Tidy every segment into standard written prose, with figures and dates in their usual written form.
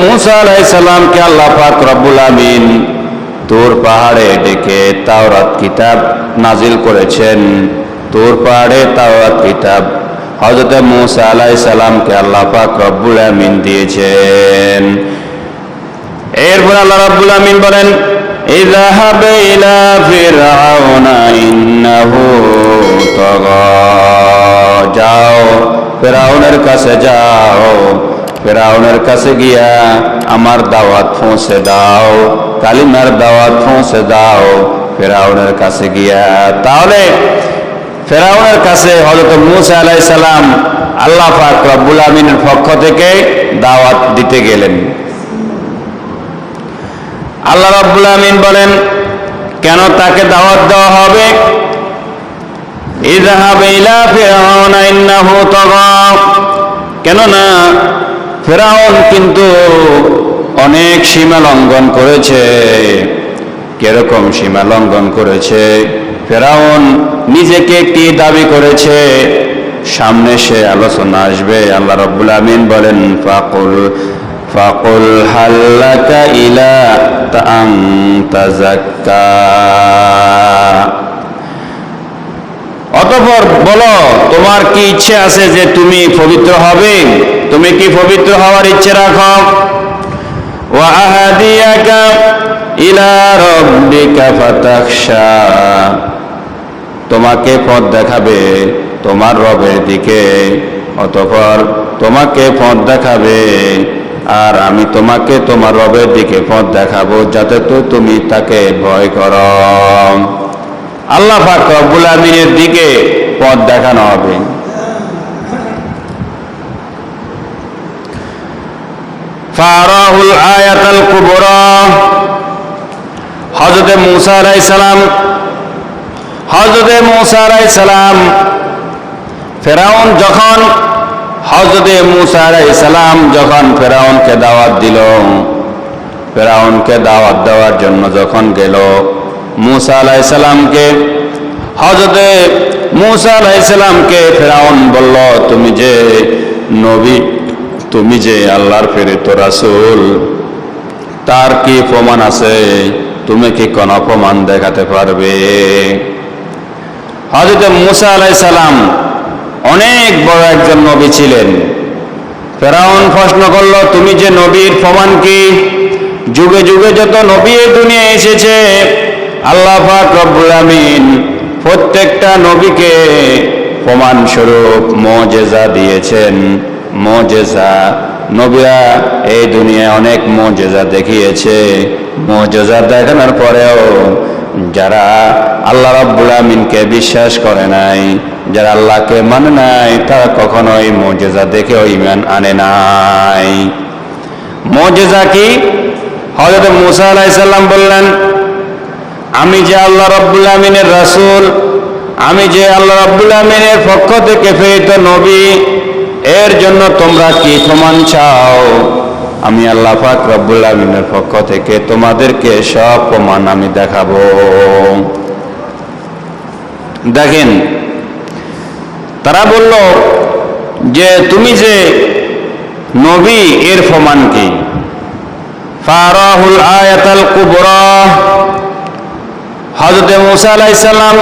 মুসা আলাইহিস সালামকে আল্লাহ পাক রব্বুল আমিন তুর পাহাড়ে ডেকে তাওরাত কিতাব নাজিল করেছেন। তুর পাহাড়ে তাওরাত কিতাব হযরত মুসা আলাইহিস সালামকে আল্লাহ পাক রব্বুল আমিন দিয়েছেন। এরপর আল্লাহ রব্বুল আমিন বলেন, ইযহাব ইলা ফিরআউনা ইন্নাহু তাগা, যাও ফিরআউনের কাছে যাও, ফিরআউনের কাছে গিয়া আমার দাওয়াত পৌঁছে দাও, কালিমার দাওয়াত পৌঁছে দাও ফিরআউনের কাছে গিয়া। তাহলে ফিরআউনের কাছে হযরত মুসা আলাইহিস সালাম আল্লাহ পাক রব্বুল আমিনের পক্ষ থেকে দাওয়াত দিতে গেলেন। আল্লাহ রাব্বুল আমিন বলেন, কেন তাকে দাওয়াত দেওয়া হবে? ইযহাব ইলা ফিরআউনা ইন্নাহু তাগা, কেননা ফিরআউন কিন্তু অনেক সীমা লঙ্ঘন করেছে। কিরকম সীমা লঙ্ঘন করেছে? ফিরআউন নিজেকে কি দাবি করেছে, সামনে সে আলোচনা আসবে। আল্লাহ রাব্বুল আমিন বলেন, ফাকুল হাল্লাকা ইলা আন তাযাক্কা, অতঃপর বলো তোমার কি ইচ্ছে আছে যে তুমি পবিত্র হবে? তুমি কি পবিত্র হওয়ার ইচ্ছে রাখো? ওয়া আহাদিয়াকা ইলা রাব্বিকা ফাতাখশা, তোমাকে পথ দেখাবে তোমার রবের দিকে, অতঃপর তোমাকে পথ দেখাবে আর আমি তোমাকে তোমার রবের দিকে পথ দেখাবো যাতে তুমি তাকে ভয় করো। আল্লাহ পাক রব্বুল আমিনের দিকে পথ দেখানো হবে। ফারাহুল আয়াতুল কুবরা, হযরত মুসা আলাইহিস সালাম ফিরআউন যখন হযরত মুসা আলাইহিস সালাম যখন ফিরআউনকে দাওয়াত দিল, ফিরআউনকে দাওয়াত দেওয়ার জন্য যখন গেল, মুসা আলাইহিস সালামকে হযরত মুসা আলাইহিস সালামকে ফিরআউন বলল, তুমি যে নবী, তুমি যে আল্লাহর প্রেরিত রাসূল, তার কি প্রমাণ আছে? তুমি কি কোন প্রমাণ দেখাতে পারবে? হযরত মুসা আলাইহিস সালাম অনেক বড় একজন নবী ছিলেন। ফিরআউন প্রশ্ন করল, তুমি যে নবীর প্রমাণ কি? যুগে যুগে যত নবী এই দুনিয়ায় এসেছে, আল্লাহ পাক রব্বুল আমিন প্রত্যেকটা নবীকে প্রমাণ স্বরূপ মুজিজা দিয়েছেন। মুজিজা, নবীরা এই দুনিয়ায় অনেক মুজিজা দেখিয়েছে। মুজিজা দেখানোর পরেও যারা আল্লাহ রাব্বুল আমিনকে বিশ্বাস করে নাই, যারা আল্লাহকে মানে নাই, তারা কখনোই মুজিজা দেখেও ঈমান আনে নাই। মুজিজা কি? হযরত মুসা আলাইহিস সালাম বললেন, আমি যে আল্লাহ রাব্বুল আমিনের রাসূল, আমি যে আল্লাহ রাব্বুল আমিনের পক্ষ থেকে প্রেরিত নবী, এর জন্য তোমরা কি প্রমাণ চাও? আমি আল্লাহ পাক রব্বুল আমিনের পক্ষ থেকে তোমাদেরকে সব প্রমাণ আমি দেখাবো। দেখেন, তারা বলল যে তুমি যে নবী, এর প্রমাণ কি? ফারাহুল আয়াতুল কুবরা, হযরত মুসা আলাইহিস সালাম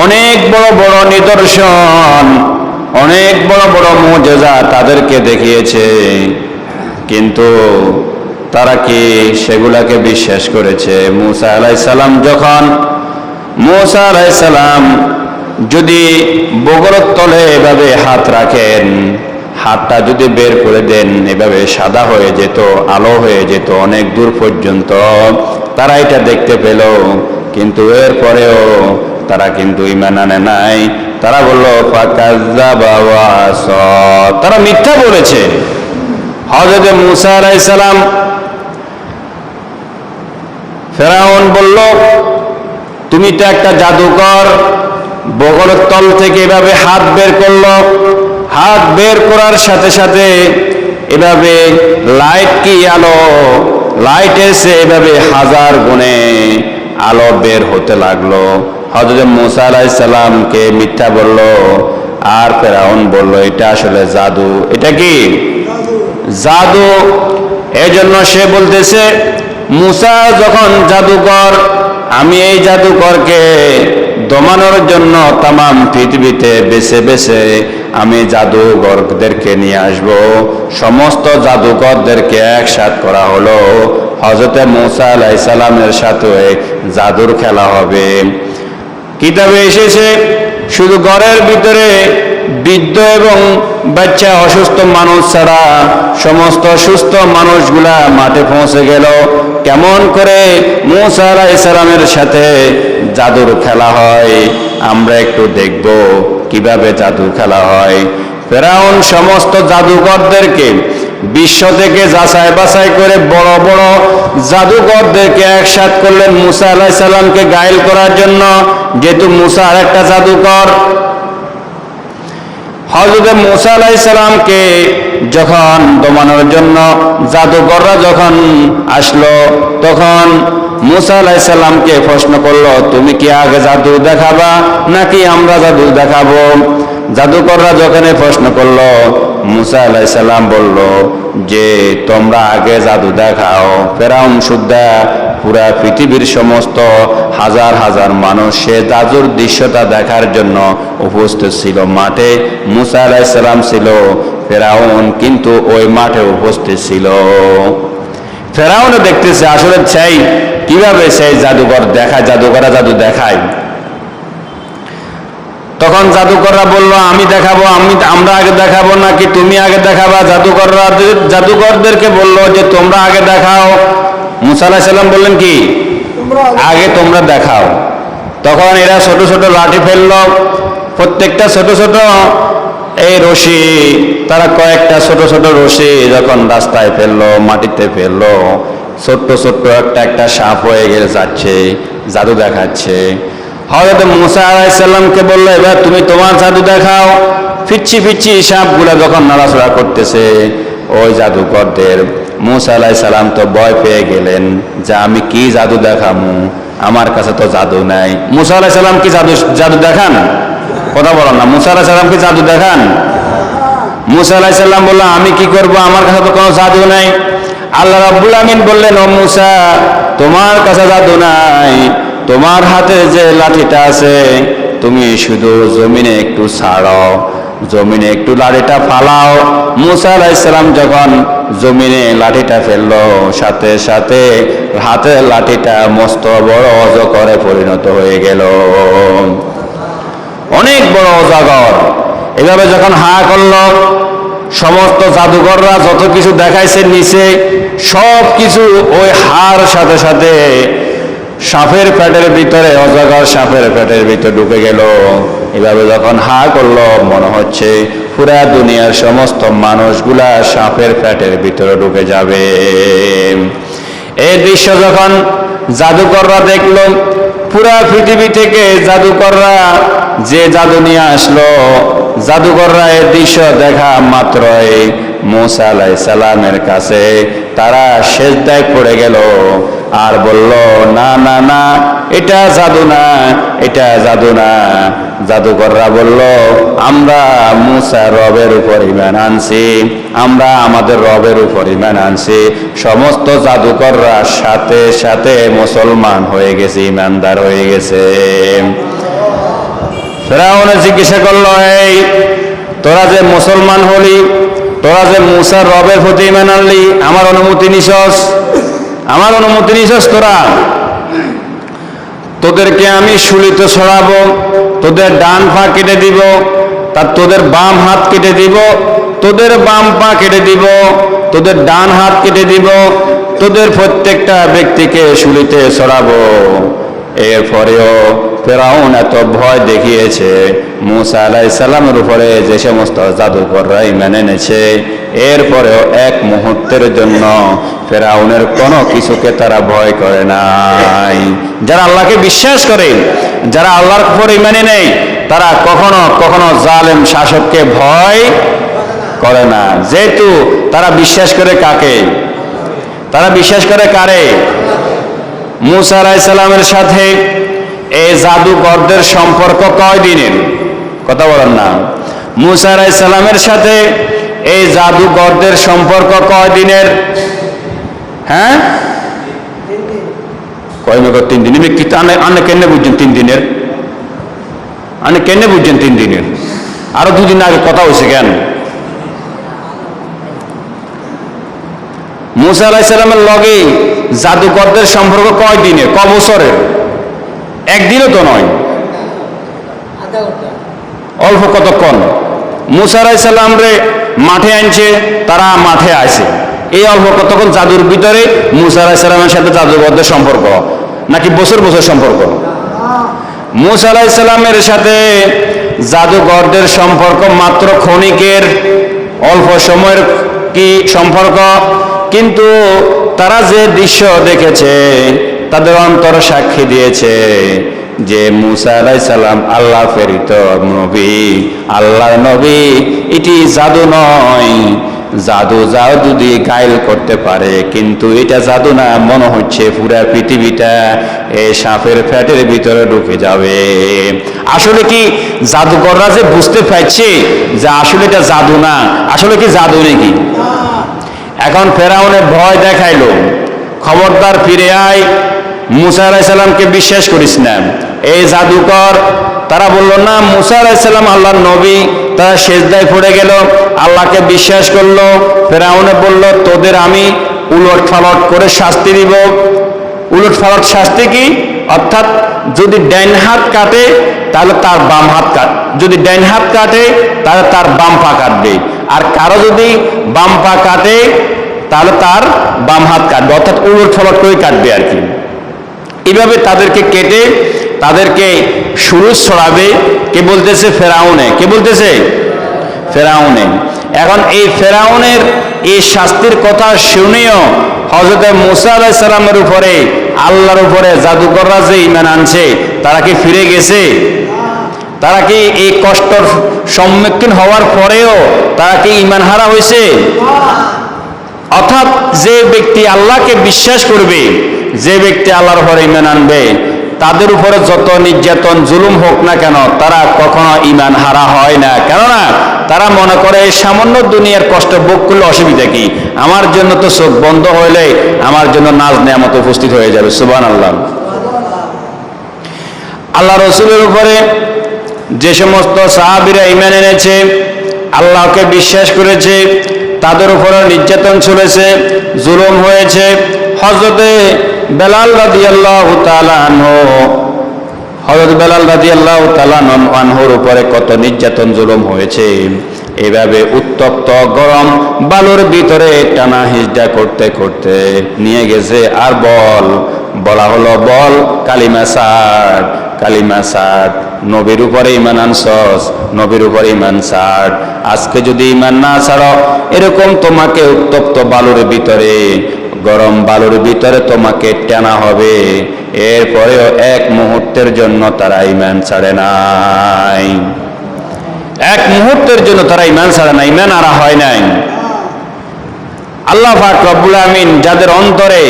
অনেক বড় বড় নিদর্শন, অনেক বড় বড় মুজিজা তাদেরকে দেখিয়েছে, কিন্তু তারা কি সেগুলাকে বিশ্বাস করেছে? মুসা আলাইহিস সালাম যদি বগলের তলে এভাবে হাত রাখেন, হাতটা যদি বের করে দেন, এভাবে সাদা হয়ে যেত, আলো হয়ে যেত অনেক দূর পর্যন্ত, তারা এটা দেখতে পেল। কিন্তু এরপরেও তারা কিন্তু ঈমান আনে নাই। তারা বলল ফাকাজ্জাবা ওয়া আসা, তারা মিথ্যা বলেছে। হযরত মুসা আলাইহিস সালাম, ফিরআউন বলল, তুমি তো একটা জাদুকর, বগলের তল থেকে এভাবে হাত বের করলো, হাত বের করার সাথে সাথে এভাবে লাইট কি আলো, লাইটের সে এভাবে হাজার গুণে আলো বের হতে লাগলো। হযরত মুসা আলাইহিস সালামকে মিথ্যা বলল, আর ফিরআউন বলল এটা আসলে জাদু। এটা কি? জাদু। এজন্য সে বলতেছে, মুসা যখন জাদুকর, আমি এই জাদুকরকে দমানোর জন্য তামাম পৃথিবীতে বেছে বেছে আমি জাদুকরদেরকে নিয়ে আসব। সমস্ত জাদুকরদেরকে একসাথ করা হলো, হযরতে মুসা আলাইহিস সালামের সাথে জাদুর খেলা হবে। কিতাবে এসেছে শুধু ঘরের ভিতরে বৃদ্ধ এবং বাচ্চা অসুস্থ মানুষ ছাড়া সমস্ত সুস্থ মানুষগুলা মাঠে পৌঁছে গেল। কেমন করে মুসা আলাইহিস সালামের সাথে জাদুর খেলা হয় আমরা একটু দেখব কিভাবে জাদু খেলা হয়। ফেরাউন সমস্ত জাদুকরদেরকে বিশ্ব থেকে যাচাই বাছাই করে বড় বড় জাদুকরদেরকে একসাথ করলেন মুসা আলাইহিস সালামকে গায়েল করার জন্য। যেহেতু মুসা আরেকটা জাদুকর, হযরত মুসা আলাইহিস সালামকে যখন দমানোর জন্য জাদুকররা যখন আসলো, তখন মুসা আলাইহিস সালামকে প্রশ্ন করলো, তুমি কি আগে জাদু দেখাবা নাকি আমরা জাদু দেখাবো? জাদুকররা যখন প্রশ্ন করলো, মুসা আলাইহিস সালাম বলল যে তোমরা আগে জাদু দেখাও। ফেরাউন সুদ্ধা পুরা পৃথিবীর সমস্ত হাজার হাজার মানুষ সে জাদুর দৃশ্যটা দেখার জন্য উপস্থিত ছিল। মাঠে মুসা আলাইহিস সালাম ছিল, ফেরাউন কিন্তু ওই মাঠে উপস্থিত ছিল। ফেরাউনও দেখতেছে আসলে চাই কিভাবে সেই জাদুকর দেখায়, জাদুকররা জাদু দেখায়। তখন জাদুকররা বলল, আমি দেখাবো, আমরা আগে দেখাবো নাকি তুমি আগে দেখাবা? জাদুকরদেরকে বলল যে তোমরা আগে দেখাও। মুসা আলাইহিস সালাম বললেন কি আগে তোমরা দেখাও। তখন এরা ছোট ছোট লাঠি ফেললো, প্রত্যেকটা ছোট ছোট এই রশি, তারা কয়েকটা ছোট ছোট রশি যখন রাস্তায় ফেললো, মাটিতে ফেললো, ছোট্ট ছোট্ট একটা একটা সাপ হয়ে গেলে যাচ্ছে, জাদু দেখাচ্ছে। হযরত মুসা আলাইহিস সালামকে বললো, এবার তুমি তোমার জাদু দেখাও। ফিচ্ছি ফিচ্ছি সাপগুলা যখন নাড়াচড়া করতেছে ওই জাদুকরদের, মুসা আলাইহিস সালাম তো ভয় পেয়ে গেলেন যে আমি কি জাদু দেখামু, আমার কাছে তো জাদু নাই। মুসা আলাইহিস সালাম কি জাদু দেখান? কথা বলো না। মুসা আলাইহিস সালাম কি জাদু দেখান? মুসা আলাইহিস সালাম বললো, আমি কি করব, আমার কাছে তো কোনো জাদু নাই। আল্লাহ রাব্বুল আমিন বললেন, ও মুসা তোমার কাছে জাদু নাই, তোমার হাতে যে লাঠিটা আছে তুমি শুধু জমিনে একটু ছাড়ো, জমিনে একটু লাঠিটা ফালাও। মুসা আলাইহিস সালাম যখন জমিনে লাঠিটা ফেললো, সাথে সাথে হাতের লাঠিটা মস্ত বড় অজগরে পরিণত হয়ে গেল, অনেক বড় অজগর। এভাবে যখন হা করলো, সমস্ত জাদুকররা যত কিছু দেখাইছে নিচে সব কিছু ওই হার সাথে সাথে সাপের পেটের ভিতরে, অজগর সাপের পেটের ভিতরে ঢুকে গেল। এভাবে যখন হা করলো মনে হচ্ছে পুরা দুনিয়ার সমস্ত মানুষগুলা সাপের পেটের ভিতরে ঢুকে যাবে। এই দৃশ্য যখন জাদুকররা দেখলো, পুরা পৃথিবী থেকে জাদুকররা যে জাদু নিয়ে আসলো, জাদুকররা এই দৃশ্য দেখা মাত্রই মুসা আলাইহিস সালামের কাছে তারা সেজদায় পড়ে গেল আর বলল, না না না, এটা জাদু না, এটা জাদু না। জাদুকররা বলল, আমরা মুসা রবের উপর ঈমান আনছি, আমরা আমাদের রবের উপর ঈমান আনছি। সমস্ত জাদুকররা সাথে সাথে মুসলমান হয়ে গেছে, ঈমানদার হয়ে গেছে। ফেরাউন জিজ্ঞাসা করলো, এই তোরা যে মুসলমান হলি, তোরা যে মুসার রবের প্রতি ঈমান আনলি, আমার অনুমতি নিছস? আমার অনুমতি নিছস তোরা? তোদেরকে আমি শুলিতে ছড়াবো, তোদের ডান পা কেটে দিব, তার তোদের বাম হাত কেটে দিব, তোদের বাম পা কেটে দিব, তোদের ডান হাত কেটে দিব, তোদের প্রত্যেকটা ব্যক্তিকে শুলিতে ছড়াবো। এরপরেও ফেরাউন এত ভয় দেখিয়েছে মুসা আলাইহিস সালামের উপরে, যে সমস্ত জাদুকররা ঈমান এনেছে, এরপরেও এক মুহূর্তের জন্য ফেরাউনের কোনো কিছুকে তারা ভয় করে নাই। যারা আল্লাহকে বিশ্বাস করে, যারা আল্লাহর উপর ঈমান নেয়, তারা কখনো কখনো জালেম শাসককে ভয় করে না। যেহেতু তারা বিশ্বাস করে কাকে? তারা বিশ্বাস করে কারে? মুসা আলাইহিস সালামের সাথে এই জাদুকরদের সম্পর্ক কয় দিনের? কথা বলেন না। মুসা আলাইহিস সালামের সাথে এই জাদুকরদের সম্পর্ক কয় দিনের? হ্যাঁ কয় মেঘ 3 দিন কি আনে কেনে বুঝছেন 3 দিনের আনে কেনে বুঝছেন 3 দিনের আরো 2 দিন আগে কথা হয়েছে কেন মুসা আলাইহিস সালামের লগে জাদুকরদের সম্পর্ক কয় দিনের ক বছরের একদিনও তো নয় অল্প কতক্ষণ মুসা আলাইহিস সালাম রে মাঠে আনছে তারা মাঠে আসে এই অল্প কতক্ষণ জাদুর ভিতরে মুসা আলাইহিস সালামের সাথে জাদুকরদের সম্পর্ক নাকি বছর বছর সম্পর্ক মুসা আলাইহিস সালামের সাথে জাদুকরদের সম্পর্ক মাত্র ক্ষণিকের অল্প সময়ের কি সম্পর্ক কিন্তু তারা যে দৃশ্য দেখেছে তাদের অন্তর সাক্ষী দিয়েছে যে মুসা আলাইহিস সালাম আল্লাহ প্রেরিত নবী আল্লাহর নবী এটি জাদু নয় জাদু দিয়ে গায়েল করতে পারে কিন্তু এটা জাদু না মনে হচ্ছে পুরা পৃথিবীটা এই সাপের পেটের ভিতরে ঢুকে যাবে আসলে কি জাদুকররা যে বুঝতে পারছে যে আসলে এটা জাদু না আসলে কি জাদু নাকি এখন ফেরাউনে ভয় দেখাইলো খবরদার ফিরে আয় মুসা আলাইহিস সালামকে বিশ্বাস করিস না এই জাদুকর তারা বলল না মুসা আলাইহিস সালাম আল্লাহর নবী তারা সেজদায় পড়ে গেল আল্লাহকে বিশ্বাস করলো ফেরাউনে বলল তোদের আমি উলট পালট করে শাস্তি দিব উলট পালট শাস্তি কি অর্থাৎ যদি ডাইন হাত কাটে তাহলে তার বাম হাত কাট যদি ডাইন হাত কাটে তাহলে তার বাম পা কাটবে আর কারো যদি বাম পা কাটে তাহলে তার বাম হাত কাটবে অর্থাৎ উলট পালট করে কাটবে আর কি এইভাবে তাদেরকে কেটে তাদেরকে সুরুজ ছড়াবে কে বলতেছে ফেরাউনে কে বলতেছে ফেরাউনে এখন এই ফেরাউনের এই শাস্তির কথা শুনেও হযরত মুসা আলাইহিস সালামের উপরে আল্লাহর উপরে জাদুকররা যে ঈমান আনছে তারা কি ফিরে গেছে তারা কি এই কষ্টের সম্মুখীন হওয়ার পরেও তারা কি ঈমান হারা হয়েছে অর্থাৎ যে ব্যক্তি আল্লাহকে বিশ্বাস করবে যে ব্যক্তি আল্লাহর উপরে ঈমান আনবে তাদের উপরে যত নির্যাতন জুলুম হোক না কেন তারা কখনো ঈমান হারা হয় না কেননা তারা মনে করে সামান্য দুনিয়ার কষ্ট ভোগ করলে অসুবিধা কি আমার জন্য তো চোখ বন্ধ হইলে আমার জন্য নাজ নেয়ামত উপস্থিত হয়ে যাবে সুবহানাল্লাহ আল্লাহ রাসূলের উপরে যে সমস্ত সাহাবীরা ঈমান এনেছে আল্লাহকে বিশ্বাস করেছে তাদের উপরে নির্যাতন চলেছে জুলুম হয়েছে হযরতে বেলাল রাদিয়াল্লাহু তাআলা আনহু হযরত বেলাল রাদিয়াল্লাহু তাআলা আনহুর উপরে কত নির্যাতন জুলুম হয়েছে এভাবে উত্তপ্ত গরম বালুর ভিতরে টানা হিজড়া করতে করতে নিয়ে গেছে আর বলা হলো বল কালিমা সাদ নবীর উপরে ঈমান আনছস নবীর উপরে ঈমান ছাড় আজকে যদি ঈমান না ছাড়ো এরকম তোমাকে উত্তপ্ত বালুর ভিতরে গরম বালুর ভিতরে তোমাকে টানা হবে এরপরেও এক মুহূর্তের জন্য তারা ঈমান ছাড়ে নাই এক মুহূর্তের জন্য তারা ঈমান ছাড়ে নাই ঈমান আরা হয় নাই আল্লাহ পাক রব্বুল আমিন যাদের অন্তরে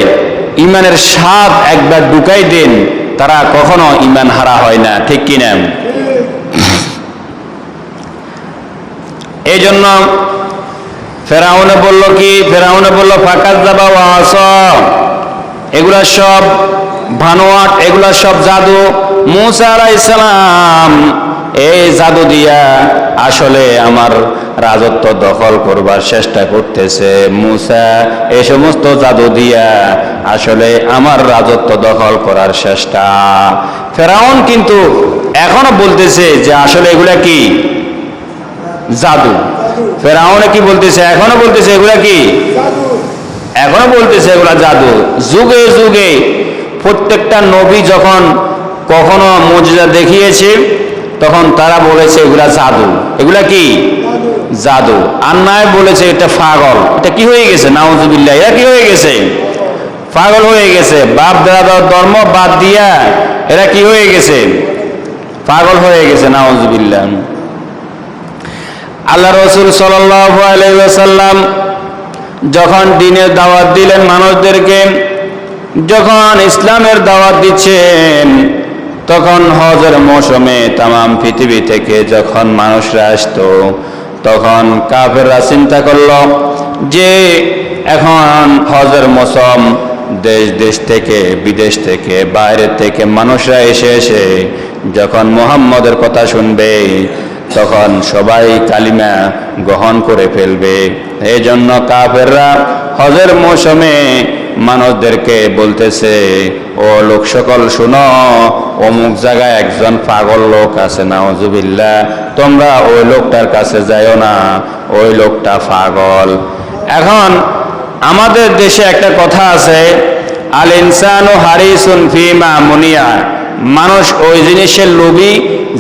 ঈমানের স্বাদ একবার ঢুকাই দেন তারা কখনো ঈমান হারা হয় না ঠিক কি না এই জন্য ফেরাউনে বলল কি ফেরাউনে বলল ফাকাজ্জাবা ওয়া আসা এগুলা সব ভানোয়াট এগুলা সব জাদু মুসা আলাইহিস সালাম এই জাদু দিয়া আসলে আমার রাজত্ব দখল করবার চেষ্টা করতেছে মুসা এই সমস্ত জাদু দিয়া আসলে আমার রাজত্ব দখল করার চেষ্টা ফেরাউন কিন্তু এখনো বলতেছে যে আসলে এগুলা কি জাদু ফেরাউনে কি বলতেছে এখনো বলতেছে এগুলা কি এখনো বলতেছে এগুলা জাদু যুগে যুগে প্রত্যেকটা নবী যখন কখনো মুজিজা দেখিয়েছে তখন তারা বলেছে এগুলা জাদু এগুলা কি জাদু আর নয় বলেছে এটা পাগল এটা কি হয়ে গেছে নাউজুবিল্লাহ এরা কি হয়ে গেছে পাগল হয়ে গেছে বাপ দাদার ধর্ম বাদ দিয়া এরা কি হয়ে গেছে পাগল হয়ে গেছে নাউজুবিল্লাহ আল্লাহ রাসূল সাল্লাল্লাহু আলাইহি ওয়াসাল্লাম যখন দ্বীনের দাওয়াত দিলেন মানুষদেরকে যখন ইসলামের দাওয়াত দিচ্ছেন তখন হজের মৌসুমে তামাম পৃথিবী থেকে যখন মানুষরা আসতো তখন কাফেররা চিন্তা করলো যে এখন হজের মৌসুম, দেশ দেশ থেকে বিদেশ থেকে বাইরে থেকে মানুষরা এসে এসে যখন মুহাম্মদের কথা শুনবে তখন সবাই কালিমা গ্রহণ করে ফেলবে। এই জন্য কাফেররা হজের মৌসুমে মানুষদেরকে বলতেছে, ও লোক সকল শুনো, অমুক জায়গায় একজন পাগল লোক আছে, নাউজুবিল্লাহ, তোমরা ওই লোকটার কাছে যাইও না, ওই লোকটা পাগল। এখন আমাদের দেশে একটা কথা আছে, আল ইনসানু হারিসুন ফিমা মুনিয়া, মানুষ ওই জিনিসের লোভী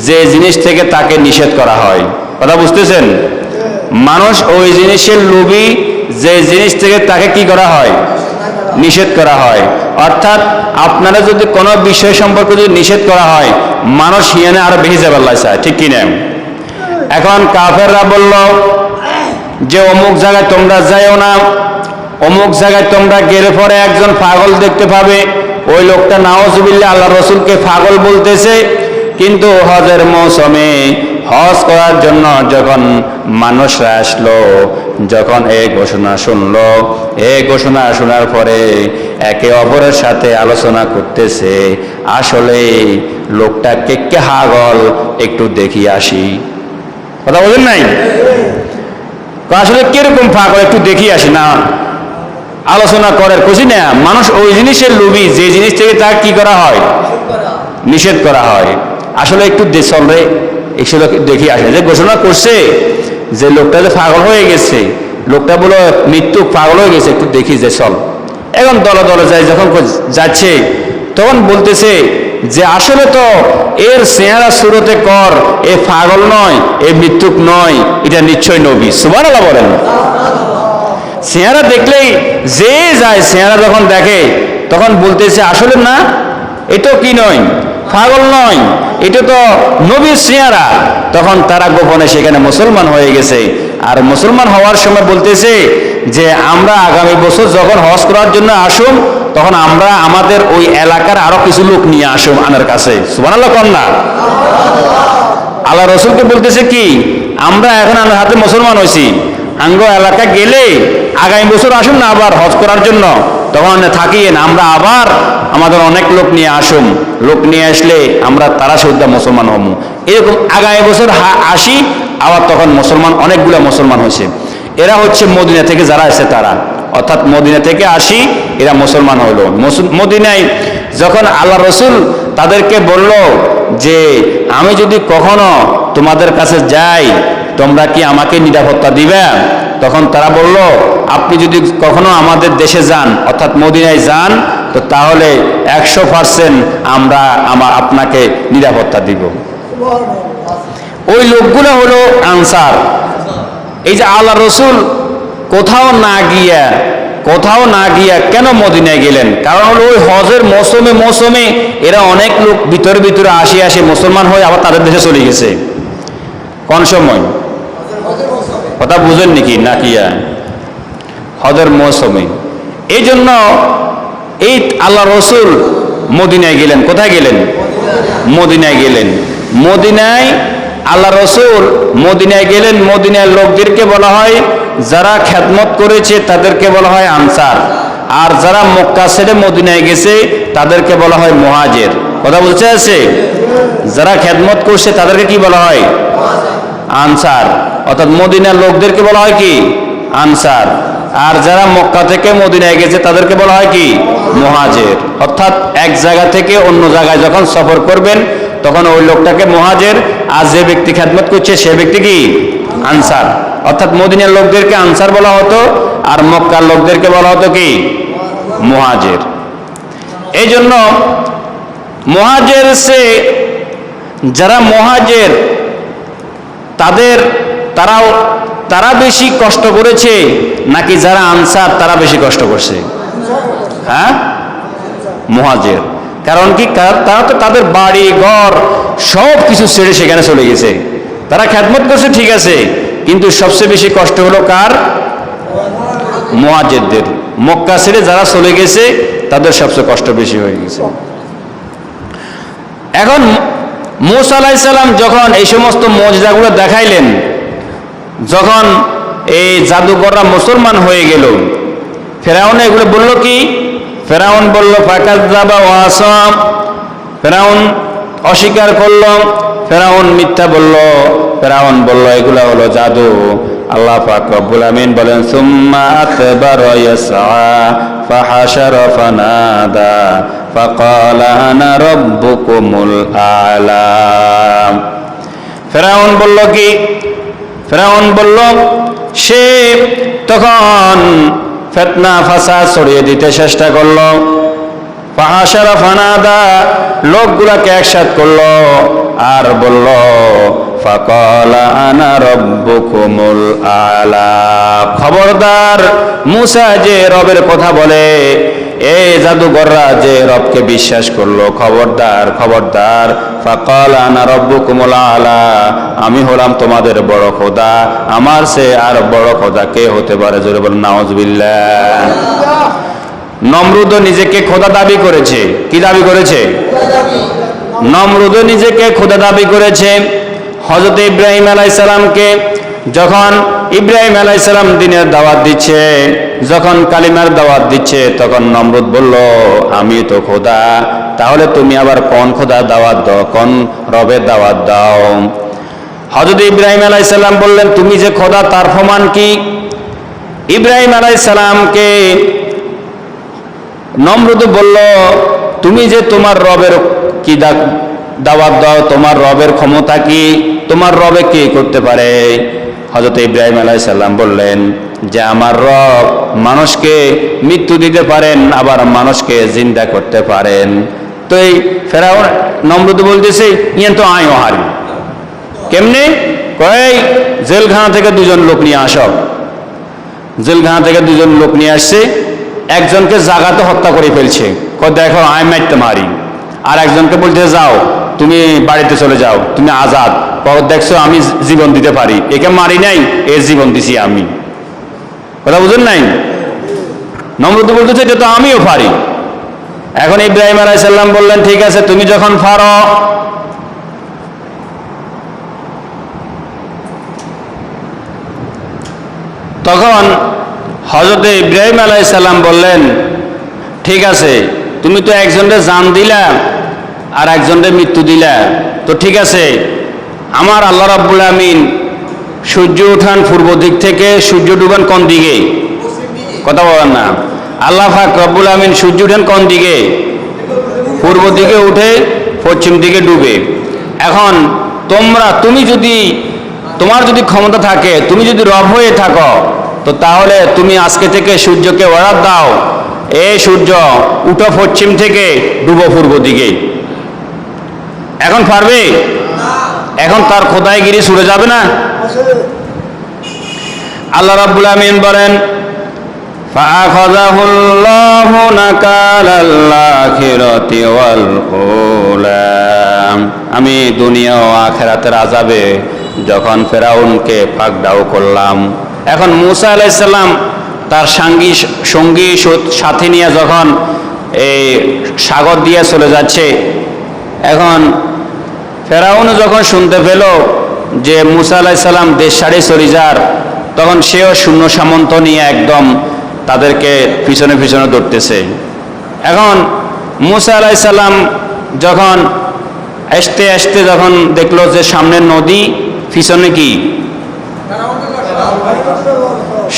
যে জিনিস থেকে তাকে নিষেধ করা হয়। কথা বুঝতেছেন? মানুষ ওই জিনিসের লোভী যে জিনিস থেকে তাকে কি করা হয়? নিষেধ করা হয়। অর্থাৎ আপনারা যদি কোনো বিষয় সম্পর্কে যদি নিষেধ করা হয়, মানুষ হিয়ানে আরো বেশি যাবার চায়, ঠিক কিনা? এখন কাফেররা বলল যে অমুক জায়গায় তোমরা যাইও না, অমুক জায়গায় তোমরা গেলে পরে একজন পাগল দেখতে পাবে, ওই লোকটা নাউজুবিল্লাহ আল্লাহ রসুলকে পাগল বলতেছে। কিন্তু হজের মৌসুমে হজ করার জন্য যখন মানুষরা আসলো, যখন এই ঘোষণা শুনলো, এই ঘোষণা শোনার পরে একে অপরের সাথে আলোচনা করতেছে, আসলে লোকটা কে পাগল, একটু দেখি আসি। কথা বলেন নাই? আসলে কিরকম পাগল, একটু দেখি আসি না, আলোচনা করার খুশি না। মানুষ ওই জিনিসের লোভী যে জিনিস থেকে তাকে কি করা হয়? নিষেধ করা হয়। আসলে একটু চলরে একসাথে দেখি আসে। যে ঘোষণা করছে যে লোকটা যে পাগল হয়ে গেছে, লোকটা বলো মৃত্যু পাগল হয়ে গেছে, একটু দেখি যে চল। এখন দলে দলে যায়, যখন যাচ্ছে তখন বলতেছে যে আসলে তো এর চেহারা সুরতে কর, এ পাগল নয়, এ মৃত্যুক নয়, এটা নিশ্চয় নবী। সুবহানাল্লাহ বলেন। চেহারা দেখলেই যে যায়, চেহারা যখন দেখে তখন বলতেছে আসলে না, এটা কি নয়, পাগল নয়, এটা তো নবীর চেহারা। তখন তারা গোপনে সেখানে মুসলমান হয়ে গেছে। আর মুসলমান হওয়ার সময় বলতেছে যে আমরা আগামী বছর যখন হজ করার জন্য আসুন, তখন আমরা আমাদের ওই এলাকার আরো কিছু লোক নিয়ে আসুন আমার কাছে। সুবহানাল্লাহ কন্যা। আল্লাহ রসুলকে বলতেছে কি, আমরা এখন আমার হাতে মুসলমান হয়েছি, আঙ্গ এলাকা গেলে আগামী বছর আসুন না আবার হজ করার জন্য, তখন থাকিয়েন, আমরা আবার আমাদের অনেক লোক নিয়ে আসুন, লোক নিয়ে আসলে আমরা তারা সুদ্ধা মুসলমান হব। এরকম আগামী বছর আসি আবার, তখন মুসলমান অনেকগুলো মুসলমান হয়েছে। এরা হচ্ছে মদিনা থেকে যারা আছে তারা, অর্থাৎ মদিনা থেকে আসি এরা মুসলমান হলো। মদিনায় যখন আল্লাহ রসুল তাদেরকে বলল যে আমি যদি কখনো তোমাদের কাছে যাই, তোমরা কি আমাকে নিরাপত্তা দিবে? তখন তারা বলল, আপনি যদি কখনো আমাদের দেশে যান, অর্থাৎ মদিনায় যান, তো তাহলে 100% আমরা আপনাকে নিরাপত্তা দিব। ওই লোকগুলো হলো আনসার। এই যে আল্লাহ রসুল কোথাও না গিয়া কেন মদিনায় গেলেন? কারণ হলো ওই হজের মৌসুমে এরা অনেক লোক ভিতরে ভিতরে আসে মুসলমান হয়ে আবার তাদের দেশে চলে গেছে। কোন সময়? কথা বুঝেন নাকি? না কিয়া হজের মৌসুমে। এই জন্য এই আল্লাহ রসুল মদিনায় গেলেন। কোথায় গেলেন? মদিনায় গেলেন। মদিনায় আল্লাহ রসুল মদিনায় গেলেন। মদিনার লোকদেরকে বলা হয়, যারা খেদমত করেছে তাদেরকে বলা হয় আনসার, আর যারা মক্কা ছেড়ে মদিনায় গেছে তাদেরকে বলা হয় মুহাজির। কথা বলতে আছে? যারা খেদমত করছে তাদেরকে কি বলা হয়? আনসার। অর্থাৎ মদিনার লোকদেরকে বলা হয় কি? আনসার। আর যারা মক্কা থেকে মদিনায় গেছে তাদেরকে বলা হয় কি? মুহাজির। অর্থাৎ এক জায়গা থেকে অন্য জায়গায় যখন সফর করবেন তখন ওই লোকটাকে মুহাজির, আর যে ব্যক্তি খেদমত করছে সে ব্যক্তি কি? আনসার। অর্থাৎ মদিনার লোকদেরকে আনসার বলা হতো, আর মক্কার লোকদেরকে বলা হতো কি? মুহাজির। এই জন্য মুহাজির সে যারা মুহাজির তারা বেশি কষ্ট করেছে নাকি যারা আনসার তারা বেশি কষ্ট করছে? হ্যাঁ, মুহাজির। কারণ কি? তারা তো তাদের বাড়ি ঘর সব কিছু ছেড়ে সেখানে চলে গেছে। তারা খেদমত করছে ঠিক আছে, কিন্তু সবচেয়ে বেশি কষ্ট হলো কার? মুহাজিরদের। মক্কা ছেড়ে যারা চলে গেছে তাদের সবচেয়ে কষ্ট বেশি হয়ে গেছে। এখন মূসা আলাইহিস সালাম যখন এই সমস্ত মুজিজাগুলো দেখাইলেন, যখন এই জাদুকররা মুসলমান হয়ে গেল, ফেরাউন এগুলো বলল কি? ফেরাউন বলল ফাকাযযাবা ওয়া আসা, ফেরাউন অস্বীকার করল, ফেরাউন মিথ্যা বলল, ফেরাউন বলল এগুলা হলো জাদু। আল্লাহ পাক রব্বুল আমিন বলেন সুম্মা আতবারা ইয়াসআ ফাহাশারা ফানাদা ফাকালা আনা রাব্বুকুমুল আ'লা। ফেরাউন বলল কি? ফেরাউন বলল সে তখন ফিতনা ফাসাদ ছড়িয়ে দিতে চেষ্টা করলো। ফাহাশারা ফানাদা, লোকগুলাকে একসাথ করলো আর বলল ফাকালা আনা রাব্বুকুমুল আ'লা। খবরদার, মুসা যে রবের কথা বলে, এই জাদুঘররা যে রবকে বিশ্বাস করলো, খবরদার খবরদার। ফাকালা আনা রাব্বুকুমুল আ'লা, আমি হলাম তোমাদের বড় খোদা, আমার সে আর বড় খোদা কে হতে পারে? জোরে বলেন নাউযুবিল্লাহ। নমরুদও নিজেকে খোদা দাবি করেছে। কি দাবি করেছে? নমরুদও নিজেকে খোদা দাবি করেছে। হযরত ইব্রাহিম আলাইহিস সালামকে যখন ইব্রাহিম আলাইহিস সালাম দ্বীনের দাওয়াত দিচ্ছে, যখন কালিমার দাওয়াত দিচ্ছে, তখন নমরুদ বলল আমি তো খোদা, তাহলে তুমি আবার কোন খোদা দাওয়াত দাও, কোন রবের দাওয়াত দাও? হযরত ইব্রাহিম আলাইহিস সালাম বললেন তুমি যে খোদা তার প্রমাণ কি? ইব্রাহিম আলাইহিস সালামকে নমরুদ বলল তুমি যে তোমার রবের কি দাওয়াত দাও, তোমার রবের ক্ষমতা কি, তোমার রবে কি করতে পারে? হযরত ইব্রাহিম আলাইহিস সালাম বললেন যে আমার রব মানুষকে মৃত্যু দিতে পারেন, আবার মানুষকে জিন্দা করতে পারেন। তো এই ফেরাউন নমরুদ বলতেছে ইয়ে তো আয়ও হারি। কেমনে? কয় জেলখানা থেকে দুজন লোক নিয়ে আসো। জেলখানা থেকে দুজন লোক নিয়ে আসছে, একজনকে জাগাতে হত্যা করে ফেলছে, দেখো আমি মারতে মারি। আর একজনকে বলতে যাও তুমি বাড়িতে চলে যাও, তুমি আজাদ। দেখছো আমি জীবন দিতে পারি, একে মারি নাই, এর জীবন দিছি আমি। কথা বুঝেন নাই? নমরুদ বলতেছে এটা তো আমিও পারি। এখন ইব্রাহিম আলাইহিস সালাম বললেন ঠিক আছে তুমি যখন পারো, তখন হযরত ইব্রাহিম আলাইহিস সালাম বললেন ঠিক আছে তুমি তো একজনের জান দিলা আর একজনের মৃত্যু দিলা, তো ঠিক আছে আমার আল্লাহ রাব্বুল আমিন সূর্য ওঠান পূর্ব দিক থেকে, সূর্য ডুবান কোন দিকে? কথা বলেন না। আল্লাহ পাক রব্বুল আমিন সূর্য ওঠান কোন দিকে? পূর্ব দিকে উঠে পশ্চিম দিকে ডুবে। এখন তুমি যদি তোমার যদি ক্ষমতা থাকে, তুমি যদি রব হয়ে থাকো, তো তাহলে তুমি আজকে থেকে সূর্যকে অর্ডার দাও এই সূর্য উঠো পশ্চিম থেকে ডুবো পূর্ব দিকে। এখন পারবে? এখন তার খোদাইগিরি ছুড়ে যাবে না? আল্লাহ রাব্বুল আমিন বলেন ফাআখাযাহুল্লাহু নাকালাল আখিরাতি ওয়াল উলা, আমি দুনিয়া ও আখিরাতের আযাবে যখন ফেরাউনকে পাকড়াও করলাম। এখন মুসা আলাইহিস সালাম তার সঙ্গী সাথী নিয়ে যখন এই সাগর দিয়ে চলে যাচ্ছে, এখন ফেরাউন যখন শুনতে পেল যে মুসা আলাইহিস সালাম দেশ ছাড়ে চলে যার, তখন সেও শূন্য সামন্ত নিয়ে একদম তাদেরকে পিছনে পিছনে দৌড়তেছে। এখন মুসা আলাইহিস সালাম যখন আসতে আসতে যখন দেখলো যে সামনে নদী, পিছনে কি?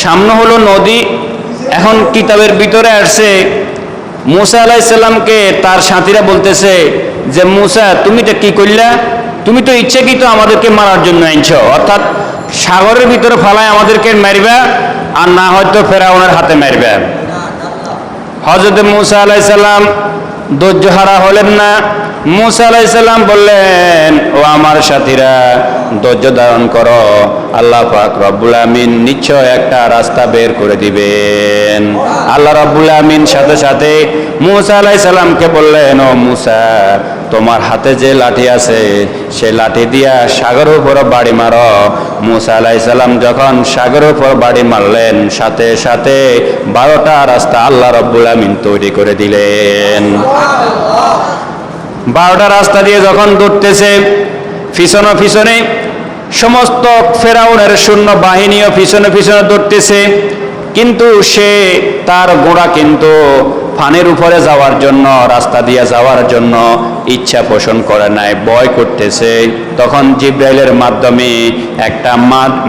সামনে হলো নদী। এখন কিতাবের ভিতরে আসছে মুসা আলাইহিস সালামকে তার সাথীরা বলতেছে যে মুসা তুমি এটা কি করলা? তুমি তো ইচ্ছাকৃত আমাদেরকে মারার জন্য আনছো, অর্থাৎ সাগরের ভিতরে ফালায় আমাদেরকে মারবা, আর না হয়তো ফেরাউনের হাতে মারবা। হযরত মুসা আলাইহিস সালাম ধৈর্যহারা হলেন না। মুসা আলাইহিস সালাম বললেন ও আমার সাথীরা ধৈর্য ধারণ করো, আল্লাহ পাক রব্বুল আমিন নিশ্চয় একটা রাস্তা বের করে দিবেন। আল্লাহ রব্বুল আমিন সাথে সাথে মুসা আলাইহিস সালামকে বললেন ও মুসা তোমার হাতে যে লাঠি আছে সে লাঠি দিয়া সাগরের উপর বাড়ি মারো। মুসা আলাইহিস সালাম যখন সাগরের উপর বাড়ি মারলেন, সাথে সাথে 12টা রাস্তা আল্লাহ রব্বুল আমিন তৈরি করে দিলেন। 12টা রাস্তা দিয়ে যখন দৌড়তেছে, পিছনে পিছনে সমস্ত ফেরাউনের সৈন্য বাহিনীও পিছনে পিছনে দৌড়তেছে। কিন্তু সে তার ঘোড়া কিন্তু পানির উপরে যাওয়ার জন্য, রাস্তা দিয়ে যাওয়ার জন্য ইচ্ছা পোষণ করে নাই, ভয় করতেছে। তখন জিব্রাইলের মাধ্যমে একটা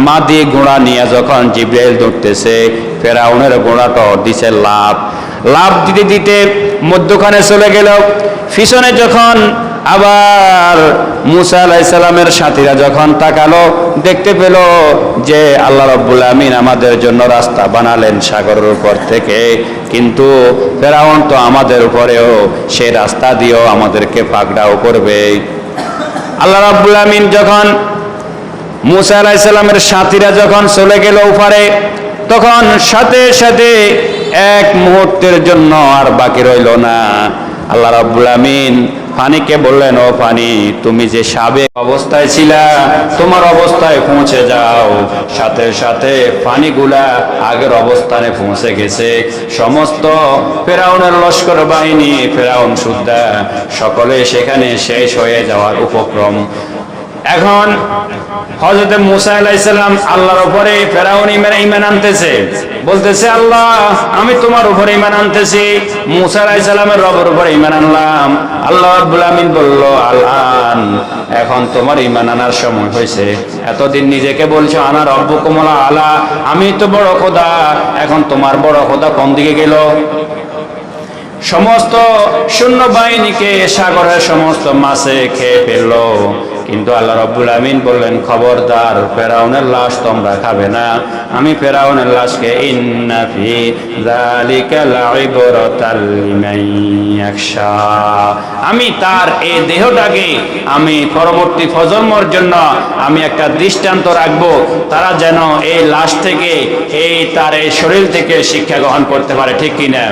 মাদি ঘোড়া নিয়ে যখন জিব্রাইল ধরতেছে, ফেরাউনের ঘোড়াটা দিছে লাভ দিতে দিতে মধ্যখানে চলে গেল। পিছনে যখন আবার মুসা আলাইহিস সালামের সাথীরা যখন তাকালো, দেখতে পেল যে আল্লাহ রাব্বুল আমিন আমাদের জন্য রাস্তা বানালেন সাগরের উপর থেকে, কিন্তু ফেরাউন তো আমাদের উপরেও সেই রাস্তা দিয়েও আমাদেরকে পাকড়াও করবে। আল্লাহ রাব্বুল আমিন যখন মুসা আলাইহিস সালামের সাথীরা যখন চলে গেল উপরে, তখন সাথে সাথে এক মুহূর্তের জন্য আর বাকি রইল না। আল্লাহ রাব্বুল আমিন পানিকে বললেন, ও পানি, তুমি যে সাবেক অবস্থায় ছিলা তোমার অবস্থায় পৌঁছে যাও। সাথে সাথে পানিগুলা আগের অবস্থানে পৌঁছে গেছে। সমস্ত ফেরাউনের লস্কর বাহিনী, ফেরাউন সুদ্ধা সকলে সেখানে শেষ হয়ে যাওয়ার উপক্রম। এখন হযরত মুসা আলাইহিস সালাম আল্লাহর উপরে ফেরাউন ঈমান আনতেছে, বলতেছে, আল্লাহ আমি তোমার উপরে ঈমান আনতেছি। মুসা আলাইহিস সালামের রবের উপরে ঈমান আনলাম। আল্লাহ রাব্বুল আমিন বলল, আলান, এখন তোমার ঈমান আনার সময় হয়েছে। এতদিন নিজেকে বলছো আনা রব্বুকুমুল আলা, আমি তো বড় খোদা, এখন তোমার বড় খোদা কোন দিকে গেল? সমস্ত সৈন্য বাহিনীকে সাগরের সমস্ত মাছে খেয়ে ফেললো। কিন্তু আল্লাহ রাব্বুল আমিন বললেন, খবরদার, ফেরাউনের লাশ তোমরা খাবে না। আমি ফেরাউনের লাশকে ইন্না ফি যালিকা লাইবরাতাল লিমান ইয়াখশা, আমি তার এই দেহটাকে আমি পরবর্তী প্রজন্মের জন্য আমি একটা দৃষ্টান্ত রাখবো, তারা যেন এই লাশ থেকে তার এই শরীর থেকে শিক্ষা গ্রহণ করতে পারে। ঠিক কিনা?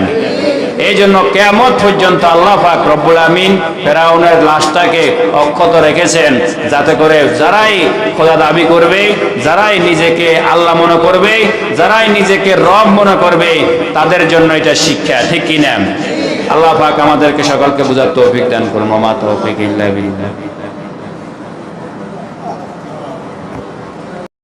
এই জন্য কিয়ামত পর্যন্ত আল্লাহ পাক রব্বুল আমিন ফেরাউনের লাশটাকে অক্ষত রেখেছেন, যাতে করে যারাই খোদা দাবি করবে, যারাই নিজেকে আল্লাহ মনে করবে, যারাই নিজেকে রব মনে করবে, তাদের জন্য এটা শিক্ষা। ঠিক কিনা? আল্লাহ পাক আমাদেরকে সকলকে বুঝার তৌফিক দান করুন। মা তৌফিক ইল্লা বিল্লাহ।